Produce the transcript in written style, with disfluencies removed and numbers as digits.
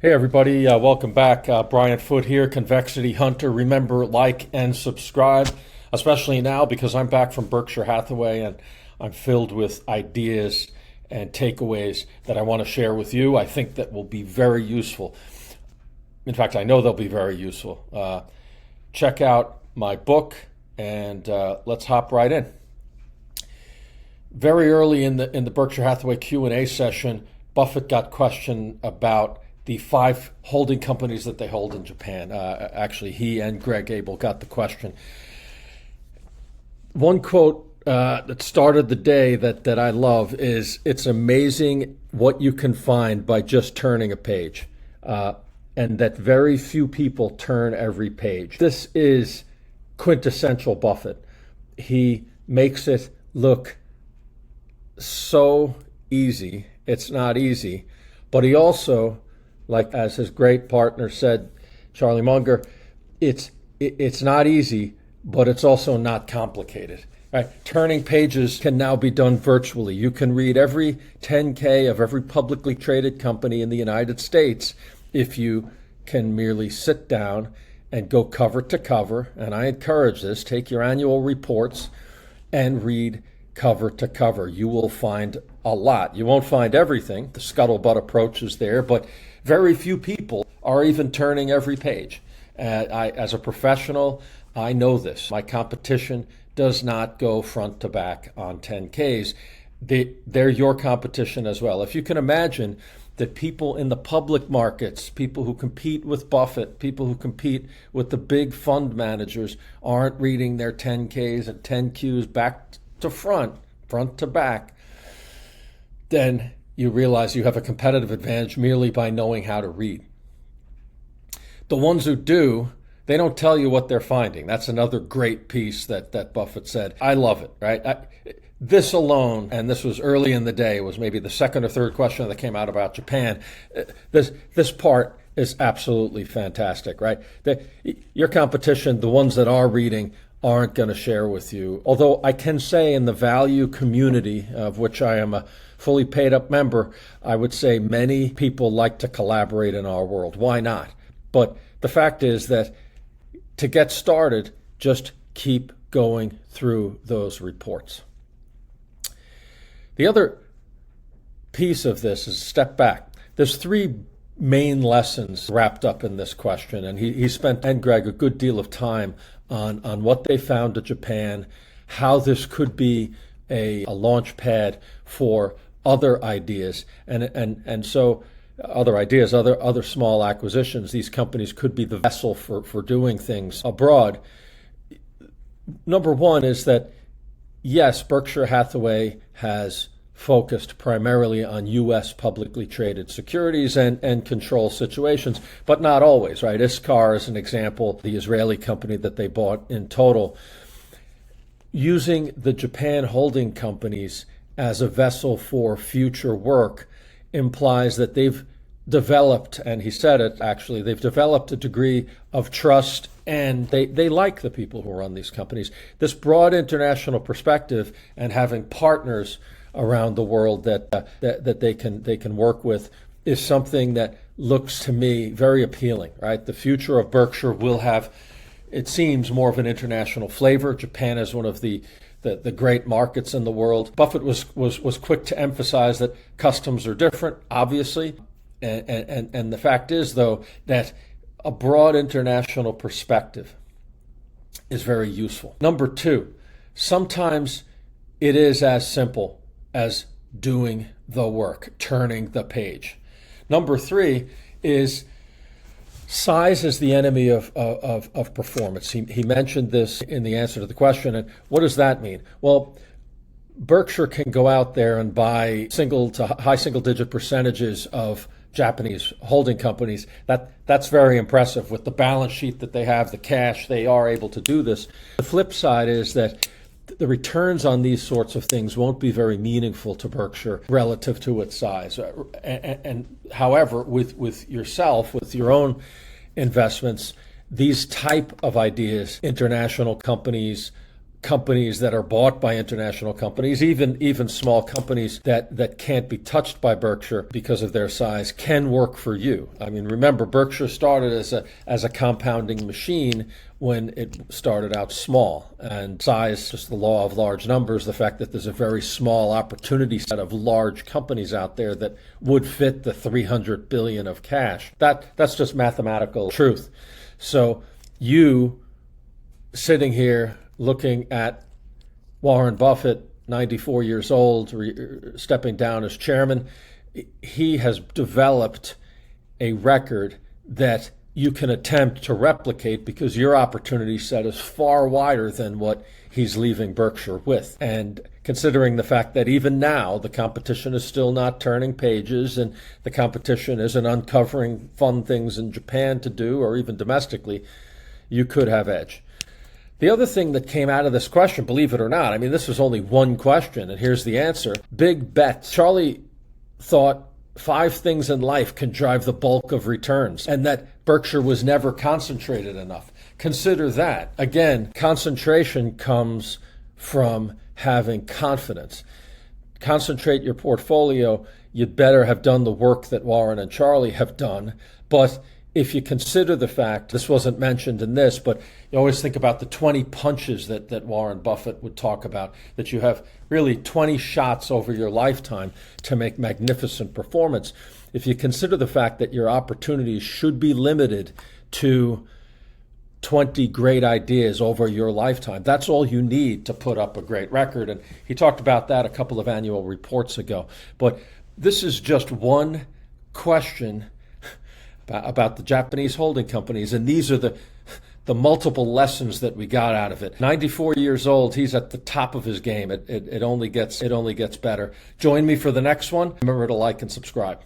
Hey everybody, welcome back. Brian Foote here, Convexity Hunter. Remember, like and subscribe, especially now because I'm back from Berkshire Hathaway and I'm filled with ideas and takeaways that I want to share with you. I think that will be very useful. In fact, I know they'll be very useful. Check out my book and let's hop right in. Very early in the Berkshire Hathaway Q&A session, Buffett got questioned about the 5 holding companies that they hold in Japan. Actually, he and Greg Abel got the question. One quote that started the day that I love is, "It's amazing what you can find by just turning a page," and that very few people turn every page. This is quintessential Buffett. He makes it look so easy. It's not easy, but he also, like as his great partner said, Charlie Munger, it's not easy, but it's also not complicated. Right? Turning pages can now be done virtually. You can read every 10K of every publicly traded company in the United States if you can merely sit down and go cover to cover. And I encourage this. Take your annual reports and read cover to cover. You will find a lot. You won't find everything. The scuttlebutt approach is there, but very few people are even turning every page. As a professional, I know this. My competition does not go front to back on 10Ks. They're your competition as well. If you can imagine that people in the public markets, people who compete with Buffett, people who compete with the big fund managers aren't reading their 10Ks and 10Qs back to front to back, then you realize you have a competitive advantage merely by knowing how to read. The ones who do, they don't tell you what they're finding. That's another great piece that Buffett said. I love it, right? This alone, and this was early in the day, was maybe the second or third question that came out about Japan. This part is absolutely fantastic, right? Your competition, the ones that are reading, aren't going to share with you. Although I can say in the value community, of which I am a fully paid up member, I would say many people like to collaborate in our world. Why not? But the fact is that to get started, just keep going through those reports. The other piece of this is step back. There's 3 main lessons wrapped up in this question, and he spent, and Greg, a good deal of time on what they found in Japan, how this could be a launch pad for other ideas, and so other ideas, other small acquisitions. These companies could be the vessel for doing things abroad. Number one is that, yes, Berkshire Hathaway has focused primarily on U.S. publicly traded securities and control situations, but not always, right? Iskar is an example, the Israeli company that they bought in total. Using the Japan holding companies as a vessel for future work implies that they've developed, and he said it actually, they've developed a degree of trust, and they like the people who run these companies. This broad international perspective and having partners around the world that they can work with is something that looks to me very appealing, right? The future of Berkshire will have, it seems, more of an international flavor. Japan is one of the great markets in the world. Buffett was quick to emphasize that customs are different, obviously, and the fact is, though, that a broad international perspective is very useful. Number 2, sometimes it is as simple as doing the work, turning the page. Number 3 is size is the enemy of performance. He mentioned this in the answer to the question. And what does that mean? Well, Berkshire can go out there and buy single to high single digit percentages of Japanese holding companies. That's very impressive. With the balance sheet that they have, the cash, they are able to do this. The flip side is that the returns on these sorts of things won't be very meaningful to Berkshire relative to its size. And however, with yourself, with your own investments, these type of ideas, international companies, companies that are bought by international companies, even small companies that can't be touched by Berkshire because of their size, can work for you. I mean, remember, Berkshire started as a compounding machine when it started out small. And size, just the law of large numbers, the fact that there's a very small opportunity set of large companies out there that would fit the 300 billion of cash. That's just mathematical truth. So you sitting here looking at Warren Buffett, 94 years old, stepping down as chairman, he has developed a record that you can attempt to replicate because your opportunity set is far wider than what he's leaving Berkshire with. And considering the fact that even now the competition is still not turning pages and the competition isn't uncovering fun things in Japan to do or even domestically, you could have edge. The other thing that came out of this question, believe it or not, I mean, this was only one question, and here's the answer. Big bets. Charlie thought 5 things in life can drive the bulk of returns, and that Berkshire was never concentrated enough. Consider that. Again, concentration comes from having confidence. Concentrate your portfolio. You'd better have done the work that Warren and Charlie have done, but if you consider the fact, this wasn't mentioned in this, but you always think about the 20 punches that Warren Buffett would talk about, that you have really 20 shots over your lifetime to make magnificent performance. If you consider the fact that your opportunities should be limited to 20 great ideas over your lifetime, that's all you need to put up a great record. And he talked about that a couple of annual reports ago. But this is just one question about the Japanese holding companies, and these are the multiple lessons that we got out of it. 94 years old, he's at the top of his game. It only gets better. Join me for the next one. Remember to like and subscribe.